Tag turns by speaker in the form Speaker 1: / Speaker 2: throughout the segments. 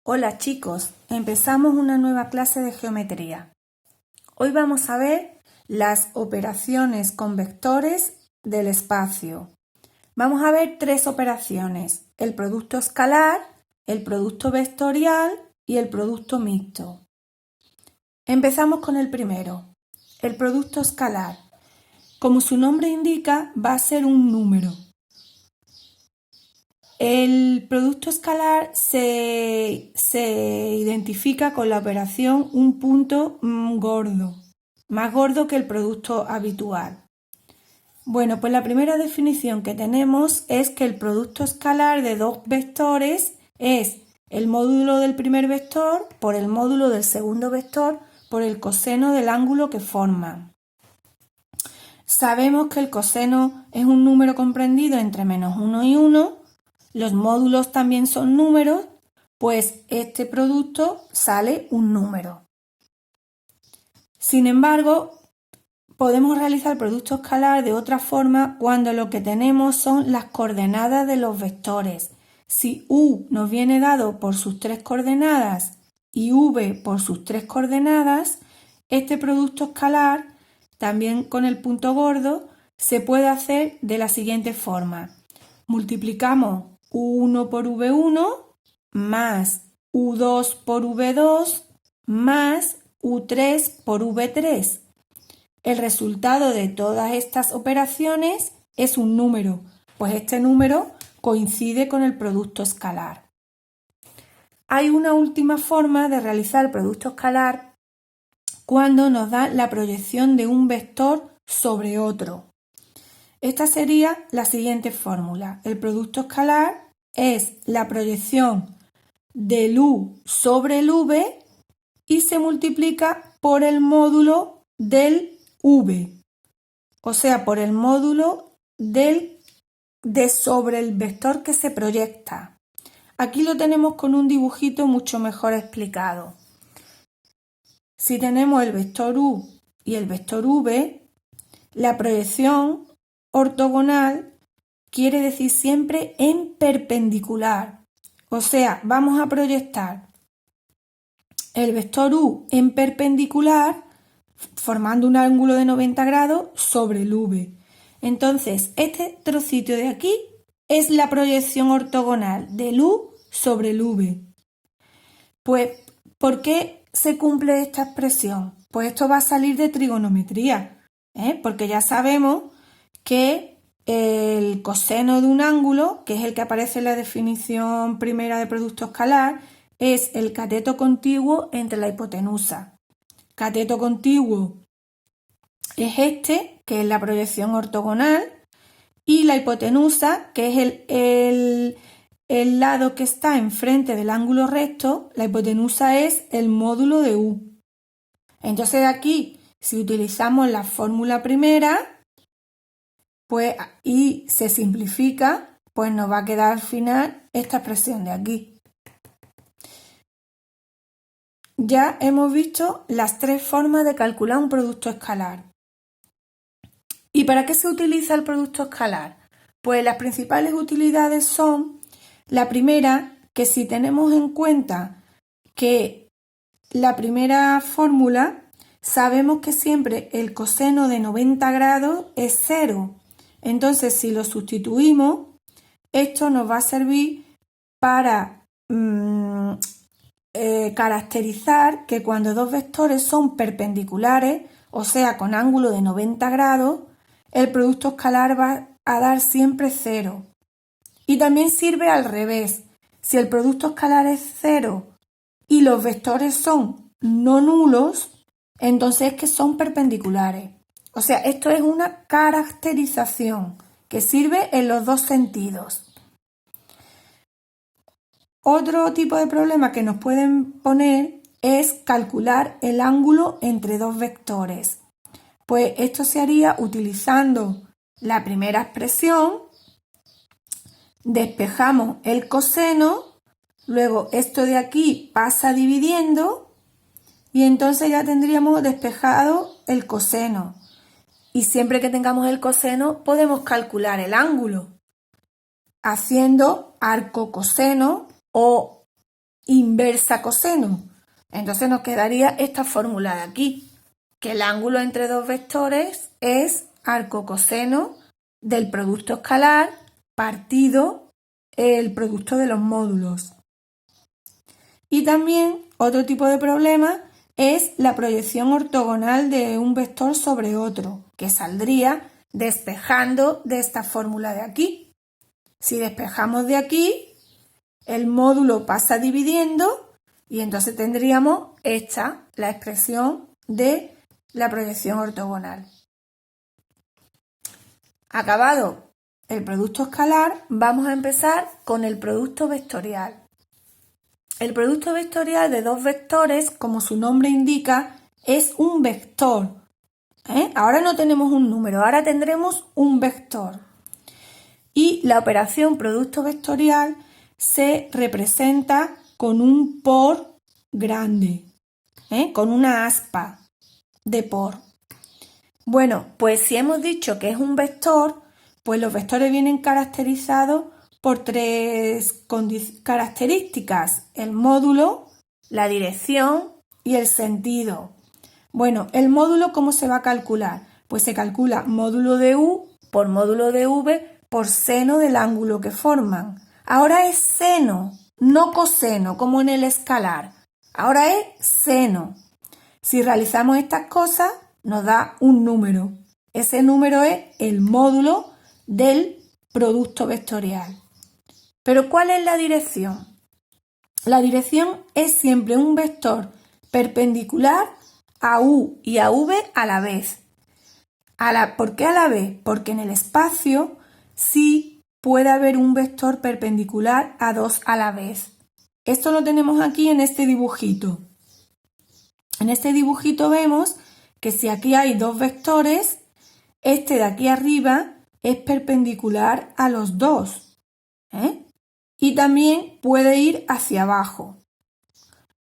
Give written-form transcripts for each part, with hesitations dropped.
Speaker 1: Hola chicos, empezamos una nueva clase de geometría. Hoy vamos a ver las operaciones con vectores del espacio. Vamos a ver tres operaciones: el producto escalar, el producto vectorial y el producto mixto. Empezamos con el primero, el producto escalar. Como su nombre indica, va a ser un número. El producto escalar se identifica con la operación un punto gordo, más gordo que el producto habitual. Bueno, pues la primera definición que tenemos es que el producto escalar de dos vectores es el módulo del primer vector por el módulo del segundo vector por el coseno del ángulo que forman. Sabemos que el coseno es un número comprendido entre -1 y 1. Los módulos también son números, pues este producto sale un número. Sin embargo, podemos realizar el producto escalar de otra forma cuando lo que tenemos son las coordenadas de los vectores. Si U nos viene dado por sus tres coordenadas y V por sus tres coordenadas, este producto escalar, también con el punto gordo, se puede hacer de la siguiente forma. Multiplicamos U1 por V1 más U2 por V2 más U3 por V3. El resultado de todas estas operaciones es un número, pues este número coincide con el producto escalar. Hay una última forma de realizar el producto escalar cuando nos da la proyección de un vector sobre otro. Esta sería la siguiente fórmula. El producto escalar es la proyección del U sobre el V y se multiplica por el módulo del V, o sea, por el módulo de sobre el vector que se proyecta. Aquí lo tenemos con un dibujito mucho mejor explicado. Si tenemos el vector U y el vector V, la proyección ortogonal quiere decir siempre en perpendicular. O sea, vamos a proyectar el vector U en perpendicular formando un ángulo de 90 grados sobre el V. Entonces, este trocito de aquí es la proyección ortogonal del U sobre el V. Pues, ¿por qué se cumple esta expresión? Pues esto va a salir de trigonometría, porque ya sabemos que el coseno de un ángulo, que es el que aparece en la definición primera de producto escalar, es el cateto contiguo entre la hipotenusa. Cateto contiguo es este, que es la proyección ortogonal, y la hipotenusa, que es el lado que está enfrente del ángulo recto. La hipotenusa es el módulo de U. Entonces de aquí, si utilizamos la fórmula primera, pues, y se simplifica, pues nos va a quedar al final esta expresión de aquí. Ya hemos visto las tres formas de calcular un producto escalar. ¿Y para qué se utiliza el producto escalar? Pues las principales utilidades son: la primera, que si tenemos en cuenta que la primera fórmula, sabemos que siempre el coseno de 90 grados es 0. Entonces, si lo sustituimos, esto nos va a servir para caracterizar que cuando dos vectores son perpendiculares, o sea, con ángulo de 90 grados, el producto escalar va a dar siempre 0. Y también sirve al revés. Si el producto escalar es 0 y los vectores son no nulos, entonces es que son perpendiculares. O sea, esto es una caracterización que sirve en los dos sentidos. Otro tipo de problema que nos pueden poner es calcular el ángulo entre dos vectores. Pues esto se haría utilizando la primera expresión, despejamos el coseno, luego esto de aquí pasa dividiendo y entonces ya tendríamos despejado el coseno. Y siempre que tengamos el coseno podemos calcular el ángulo haciendo arco coseno o inversa coseno. Entonces nos quedaría esta fórmula de aquí, que el ángulo entre dos vectores es arcocoseno del producto escalar partido el producto de los módulos. Y también otro tipo de problema es la proyección ortogonal de un vector sobre otro, que saldría despejando de esta fórmula de aquí. Si despejamos de aquí, el módulo pasa dividiendo y entonces tendríamos esta, la expresión de la proyección ortogonal. Acabado el producto escalar, vamos a empezar con el producto vectorial. El producto vectorial de dos vectores, como su nombre indica, es un vector. Ahora no tenemos un número, ahora tendremos un vector. Y la operación producto vectorial se representa con un por grande, con una aspa de por. Bueno, pues si hemos dicho que es un vector, pues los vectores vienen caracterizados por tres características: el módulo, la dirección y el sentido. Bueno, el módulo, ¿cómo se va a calcular? Pues se calcula módulo de u por módulo de v por seno del ángulo que forman. Ahora es seno, no coseno, como en el escalar. Ahora es seno. Si realizamos estas cosas, nos da un número. Ese número es el módulo del producto vectorial. ¿Pero cuál es la dirección? La dirección es siempre un vector perpendicular a u y a v a la vez. ¿Por qué a la vez? Porque en el espacio sí puede haber un vector perpendicular a dos a la vez. Esto lo tenemos aquí en este dibujito. En este dibujito vemos que si aquí hay dos vectores, este de aquí arriba es perpendicular a los dos. Y también puede ir hacia abajo.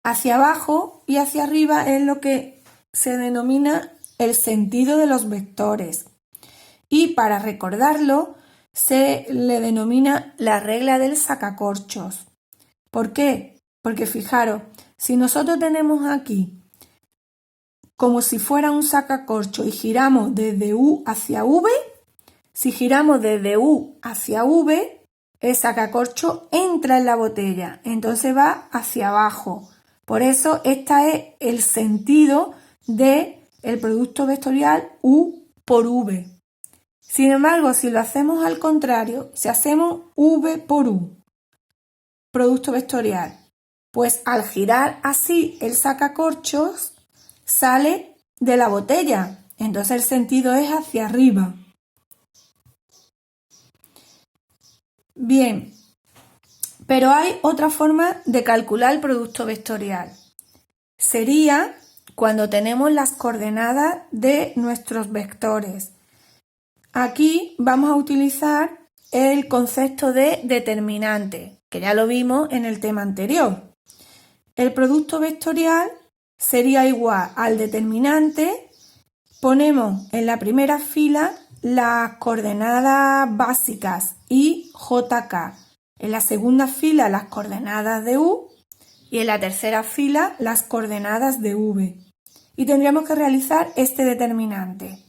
Speaker 1: Hacia abajo y hacia arriba es lo que se denomina el sentido de los vectores. Y para recordarlo, se le denomina la regla del sacacorchos. ¿Por qué? Porque fijaros, si nosotros tenemos aquí como si fuera un sacacorcho y giramos desde U hacia V, si giramos desde U hacia V, el sacacorcho entra en la botella, entonces va hacia abajo. Por eso este es el sentido del producto vectorial U por V. Sin embargo, si lo hacemos al contrario, si hacemos V por U, producto vectorial, pues al girar así el sacacorchos sale de la botella, entonces el sentido es hacia arriba. Bien, pero hay otra forma de calcular el producto vectorial. Sería cuando tenemos las coordenadas de nuestros vectores. Aquí vamos a utilizar el concepto de determinante, que ya lo vimos en el tema anterior. El producto vectorial sería igual al determinante. Ponemos en la primera fila las coordenadas básicas I, J, K. En la segunda fila las coordenadas de U y en la tercera fila las coordenadas de V. Y tendríamos que realizar este determinante.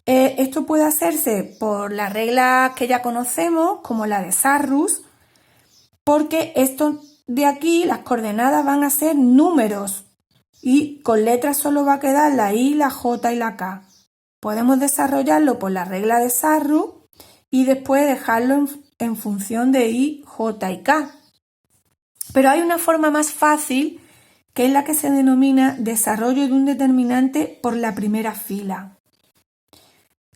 Speaker 1: Esto puede hacerse por las reglas que ya conocemos, como la de Sarrus, porque esto de aquí, las coordenadas van a ser números y con letras solo va a quedar la I, la J y la K. Podemos desarrollarlo por la regla de Sarrus y después dejarlo en función de I, J y K. Pero hay una forma más fácil, que es la que se denomina desarrollo de un determinante por la primera fila.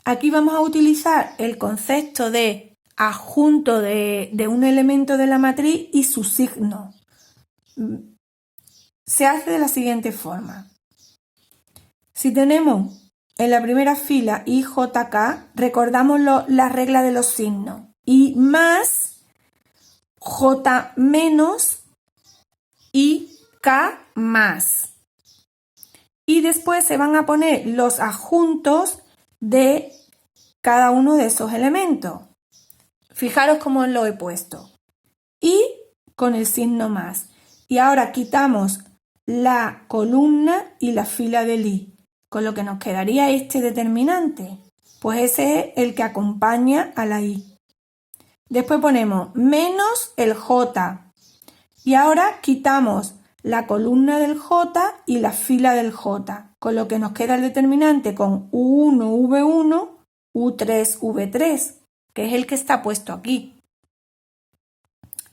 Speaker 1: Aquí vamos a utilizar el concepto de adjunto de un elemento de la matriz y su signo. Se hace de la siguiente forma. Si tenemos en la primera fila I, J, K, recordamos la regla de los signos. I más, J menos y K más. Y después se van a poner los adjuntos de cada uno de esos elementos. Fijaros cómo lo he puesto. Y con el signo más. Y ahora quitamos la columna y la fila del i, con lo que nos quedaría este determinante. Pues ese es el que acompaña a la i. Después ponemos menos el j. Y ahora quitamos la columna del j y la fila del j, con lo que nos queda el determinante con u1, v1, u3, v3, que es el que está puesto aquí.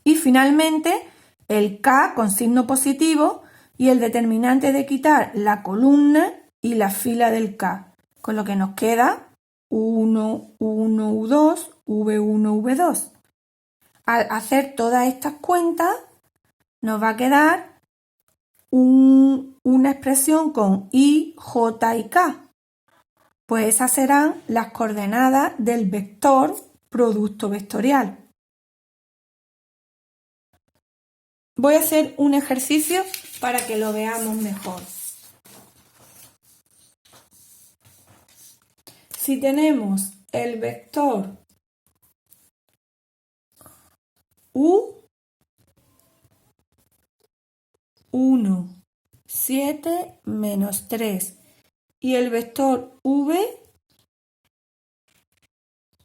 Speaker 1: Y finalmente el k con signo positivo y el determinante de quitar la columna y la fila del k, con lo que nos queda u1, u1, u2, v1, v2. Al hacer todas estas cuentas nos va a quedar una expresión con i, j y k. Pues esas serán las coordenadas del vector producto vectorial. Voy a hacer un ejercicio para que lo veamos mejor. Si tenemos el vector u, 1, 7, menos 3 y el vector v,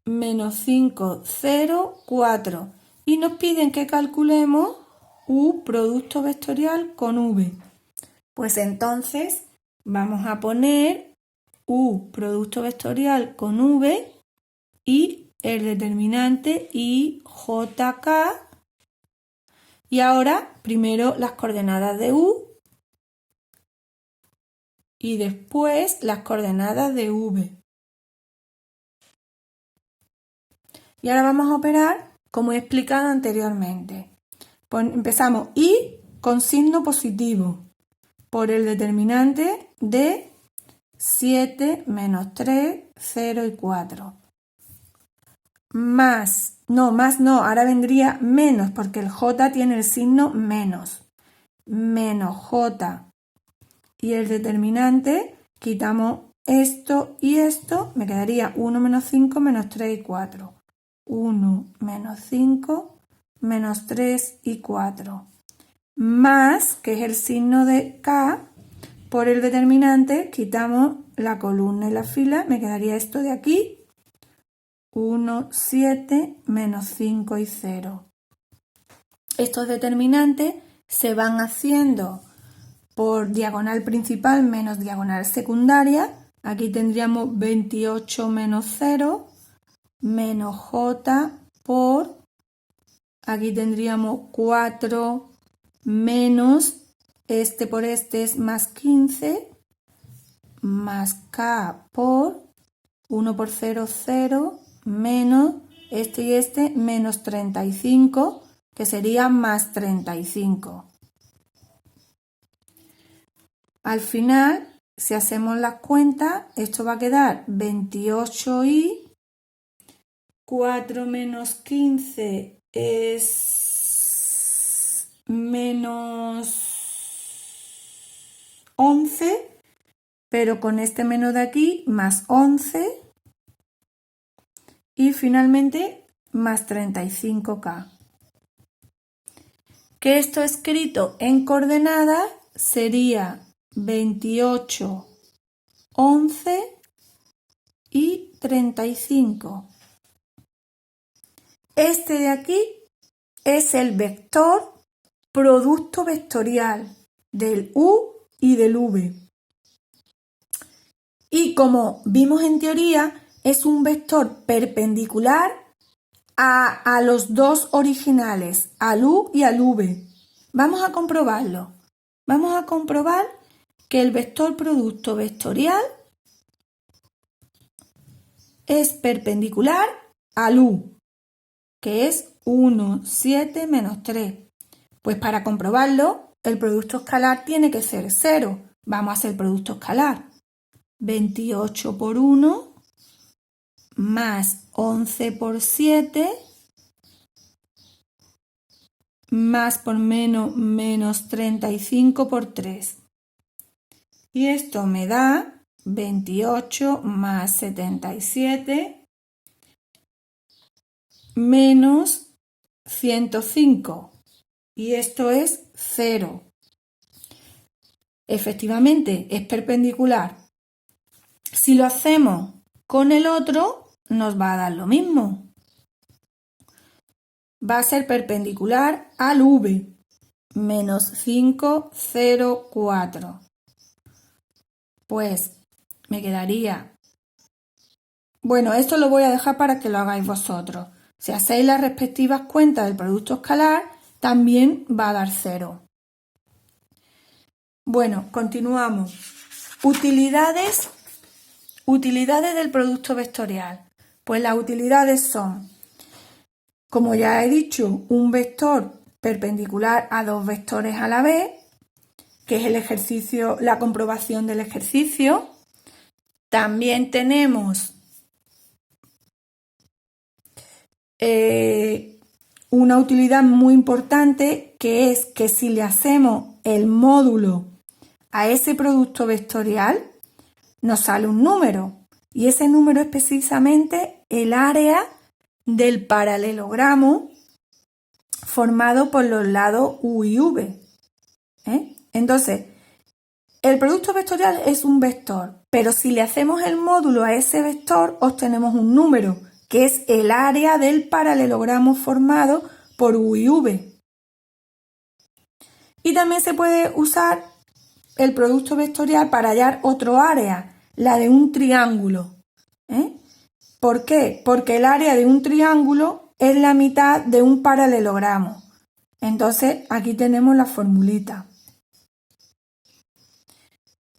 Speaker 1: menos 5, 0, 4 y nos piden que calculemos u producto vectorial con v. Pues entonces vamos a poner u producto vectorial con v y el determinante i, j, k. Y ahora primero las coordenadas de u y después las coordenadas de v. Y ahora vamos a operar como he explicado anteriormente. Empezamos i con signo positivo por el determinante de 7, menos 3, 0 y 4. Más no, ahora vendría menos porque el j tiene el signo menos. Menos j. Y el determinante, quitamos esto y esto, me quedaría 1 menos 5 menos 3 y 4. 1 menos 5 menos 3 y 4. Más, que es el signo de k, por el determinante, quitamos la columna y la fila, me quedaría esto de aquí. 1, 7, menos 5 y 0. Estos determinantes se van haciendo por diagonal principal menos diagonal secundaria. Aquí tendríamos 28 menos 0 menos j por, aquí tendríamos 4 menos, este por este es más 15, más k por 1 por 0, 0, menos este y este, menos 35, que sería más 35. Al final, si hacemos las cuentas, esto va a quedar 28i, 4 menos 15 es menos 11, pero con este menos de aquí, más 11, y finalmente más 35k. Que esto escrito en coordenadas sería 28, 11 y 35. Este de aquí es el vector producto vectorial del u y del v. Y como vimos en teoría, es un vector perpendicular a los dos originales, al u y al v. Vamos a comprobarlo. Vamos a comprobar que el vector producto vectorial es perpendicular al u, que es 1, 7, menos 3. Pues para comprobarlo, el producto escalar tiene que ser 0. Vamos a hacer el producto escalar. 28 por 1 más 11 por 7 más por menos 35 por 3. Y esto me da 28 más 77 menos 105. y esto es 0. Efectivamente, es perpendicular. Si lo hacemos con el otro, nos va a dar lo mismo. Va a ser perpendicular al V, menos 5, 0, 4. Pues me quedaría... Bueno, esto lo voy a dejar para que lo hagáis vosotros. Si hacéis las respectivas cuentas del producto escalar, también va a dar 0. Bueno, continuamos. Utilidades del producto vectorial. Pues las utilidades son, como ya he dicho, un vector perpendicular a dos vectores a la vez, que es el ejercicio, la comprobación del ejercicio. También tenemos una utilidad muy importante, que es que si le hacemos el módulo a ese producto vectorial, nos sale un número, y ese número es precisamente el área del paralelogramo formado por los lados U y V. Entonces, el producto vectorial es un vector, pero si le hacemos el módulo a ese vector, obtenemos un número, que es el área del paralelogramo formado por U y V. Y también se puede usar el producto vectorial para hallar otro área, la de un triángulo. ¿Por qué? Porque el área de un triángulo es la mitad de un paralelogramo. Entonces, aquí tenemos la formulita.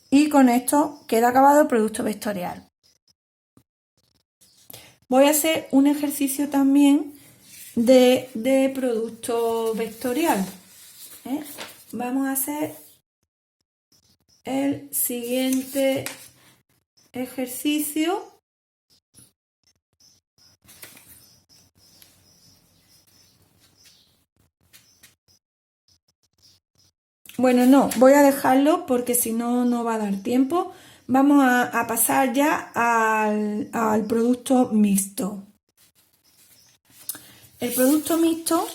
Speaker 1: Y con esto queda acabado el producto vectorial. Voy a hacer un ejercicio también de producto vectorial. Vamos a hacer el siguiente ejercicio. Bueno, no, voy a dejarlo porque si no, no va a dar tiempo. Vamos a pasar ya al producto mixto. El producto mixto,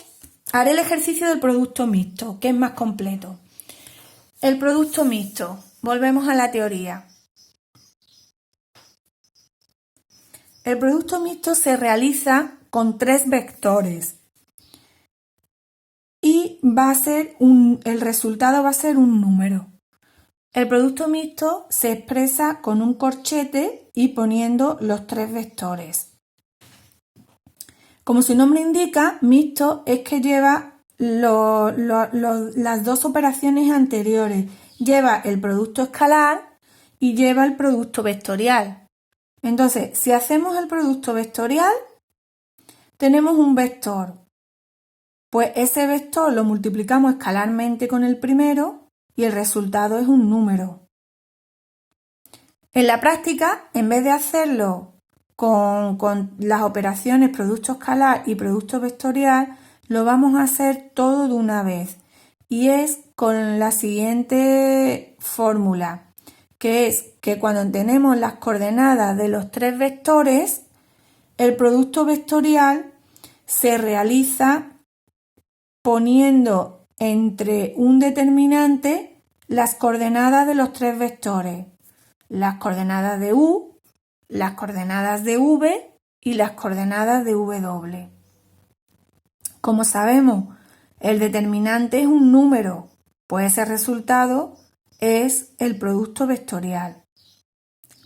Speaker 1: haré el ejercicio del producto mixto, que es más completo. El producto mixto, volvemos a la teoría. El producto mixto se realiza con tres vectores y el resultado va a ser un número. El producto mixto se expresa con un corchete y poniendo los tres vectores. Como su nombre indica, mixto es que lleva las dos operaciones anteriores. Lleva el producto escalar y lleva el producto vectorial. Entonces, si hacemos el producto vectorial, tenemos un vector. Pues ese vector lo multiplicamos escalarmente con el primero y el resultado es un número. En la práctica, en vez de hacerlo con las operaciones producto escalar y producto vectorial, lo vamos a hacer todo de una vez. Y es con la siguiente fórmula, que es que cuando tenemos las coordenadas de los tres vectores, el producto vectorial se realiza poniendo entre un determinante las coordenadas de los tres vectores, las coordenadas de U, las coordenadas de V y las coordenadas de W. Como sabemos, el determinante es un número, pues ese resultado es el producto vectorial.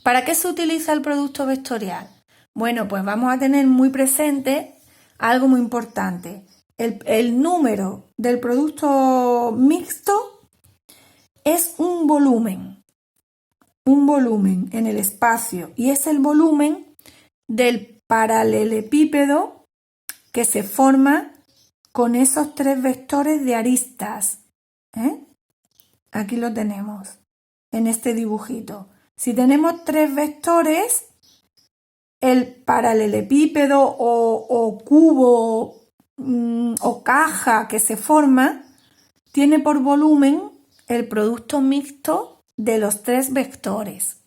Speaker 1: ¿Para qué se utiliza el producto vectorial? Bueno, pues vamos a tener muy presente algo muy importante. El número del producto mixto es un volumen en el espacio, y es el volumen del paralelepípedo que se forma con esos tres vectores de aristas. Aquí lo tenemos en este dibujito. Si tenemos tres vectores, el paralelepípedo o cubo o caja que se forma tiene por volumen el producto mixto de los tres vectores.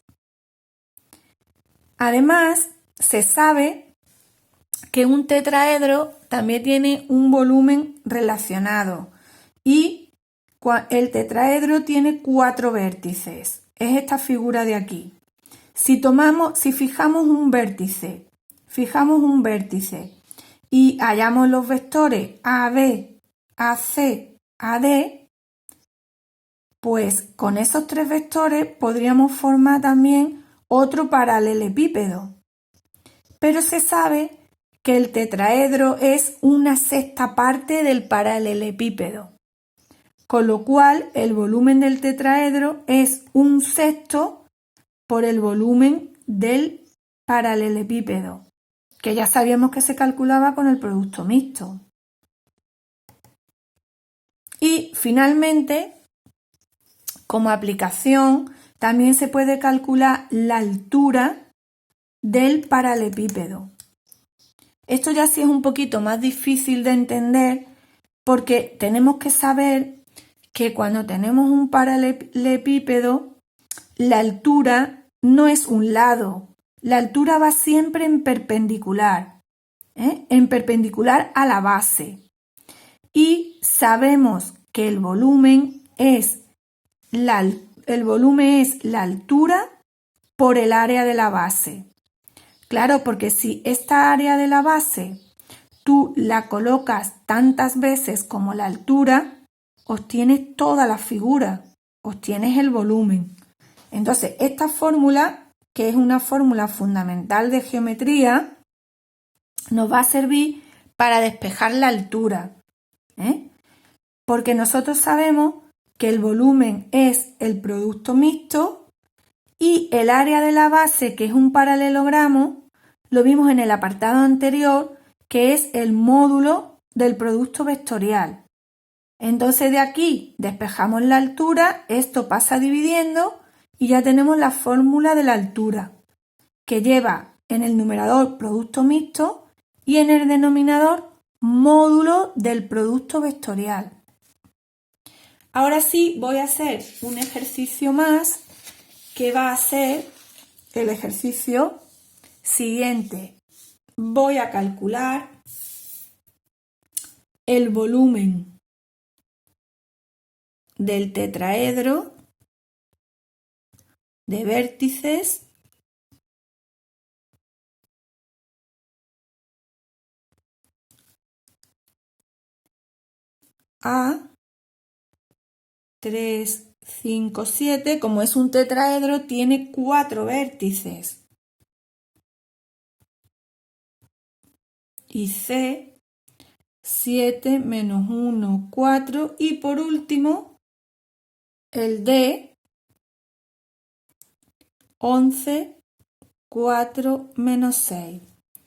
Speaker 1: Además, se sabe que un tetraedro también tiene un volumen relacionado, y el tetraedro tiene 4 vértices. Es esta figura de aquí. Si fijamos un vértice y hallamos los vectores AB, AC, AD, pues con esos 3 vectores podríamos formar también otro paralelepípedo. Pero se sabe que el tetraedro es una sexta parte del paralelepípedo, con lo cual el volumen del tetraedro es un sexto por el volumen del paralelepípedo, que ya sabíamos que se calculaba con el producto mixto. Y finalmente, como aplicación, también se puede calcular la altura del paralelepípedo. Esto ya sí es un poquito más difícil de entender porque tenemos que saber que cuando tenemos un paralelepípedo, la altura no es un lado, la altura va siempre en perpendicular a la base. Y sabemos que el volumen es la altura por el área de la base. Claro, porque si esta área de la base tú la colocas tantas veces como la altura, obtienes toda la figura, obtienes el volumen. Entonces, esta fórmula, que es una fórmula fundamental de geometría, nos va a servir para despejar la altura, porque nosotros sabemos que el volumen es el producto mixto y el área de la base, que es un paralelogramo, lo vimos en el apartado anterior, que es el módulo del producto vectorial. Entonces de aquí despejamos la altura, esto pasa dividiendo y ya tenemos la fórmula de la altura, que lleva en el numerador producto mixto y en el denominador módulo del producto vectorial. Ahora sí voy a hacer un ejercicio más que va a ser el ejercicio siguiente. Voy a calcular el volumen del tetraedro de vértices A 3, 5, 7, como es un tetraedro, tiene 4 vértices. Y C, 7 menos 1, 4. Y por último, el D, 11, 4 menos 6.